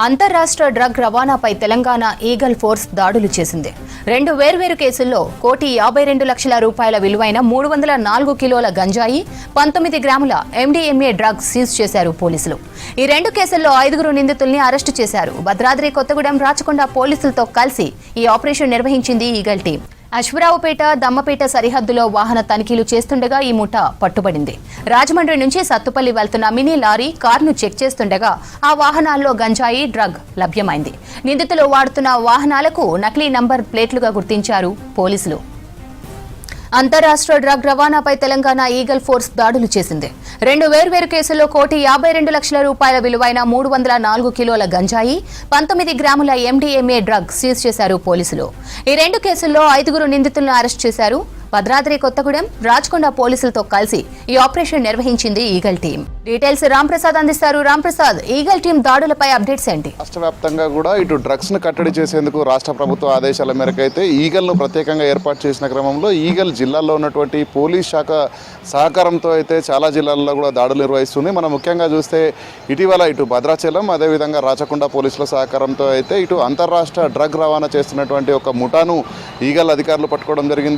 అంతర్రాష్ట్ర drug రవాణాపై Telangana eagle force దాడులు చేసింది. 2 వేర్వేరు కేసుల్లో ₹152,00,000 విలువైన 304 కిలోల గంజాయి, 19 గ్రాముల MDMA డ్రగ్స్ సీజ్ చేశారు పోలీసులు. ఈ 2 కేసుల్లో 5 నిందితుల్ని అరెస్టు చేశారు. భద్రాద్రి కొత్తగూడెం రాచకొండ పోలీసులతో కలిసి ఈ ఆపరేషన్ నిర్వహించింది ఈగల్ టీం. అశ్వరావుపేట, దమ్మపేట సరిహద్దులో వాహన తనిఖీలు చేస్తుండగా ఈ ముఠా పట్టుబడింది. రాజమండ్రి నుంచి సత్తుపల్లి వెళ్తున్న మినీ లారీ, కారును చెక్ చేస్తుండగా ఆ వాహనాల్లో గంజాయి, డ్రగ్ లభ్యమైంది. నిందితులు వాడుతున్న వాహనాలకు నకిలీ నంబర్ ప్లేట్లుగా గుర్తించారు పోలీసులు. అంతర్రాష్ట్ర డ్రగ్ రవాణాపై తెలంగాణ ఈగల్ ఫోర్స్ దాడులు చేసింది. 2 వేర్వేరు కేసుల్లో ₹152,00,000 విలువైన 304 కిలోల గంజాయి, 19 గ్రాముల MDMA డ్రగ్ సీజ్ చేశారు పోలీసులు. ఈ 2 కేసుల్లో 5 నిందితులను అరెస్ట్ చేశారు. భద్రాద్రి కొత్తగూడెం రాచకొండ పోలీసులతో కలిసి ఈ ఆపరేషన్ నిర్వహించింది ఈగల్ టీం. డీటెయిల్స్ రాంప్రసాద్ అందిస్తారు. రాంప్రసాద్, ఈగల్ టీం దాడులపై అప్డేట్స్ ఏంటి? రాష్ట్ర వ్యాప్తంగా కూడా ఇటు డ్రగ్స్ ను కట్టడి చేసేందుకు రాష్ట్ర ప్రభుత్వ ఆదేశాల మేరకు అయితే ఈగల్ ను ప్రత్యేకంగా ఏర్పాటు చేసిన క్రమంలో ఈగల్ జిల్లాలో ఉన్నటువంటి పోలీస్ శాఖ సహకారంతో అయితే చాలా జిల్లాల్లో కూడా దాడులు నిర్వహిస్తుంది. మనం ముఖ్యంగా చూస్తే ఇటీవల ఇటు భద్రాచలం, అదేవిధంగా రాచకొండ పోలీసుల సహకారంతో అయితే ఇటు అంతర్రాష్ట్ర డ్రగ్ రవాణా చేస్తున్నటువంటి ఒక ముఠాను ఈగల్ అధికారులు పట్టుకోవడం జరిగింది.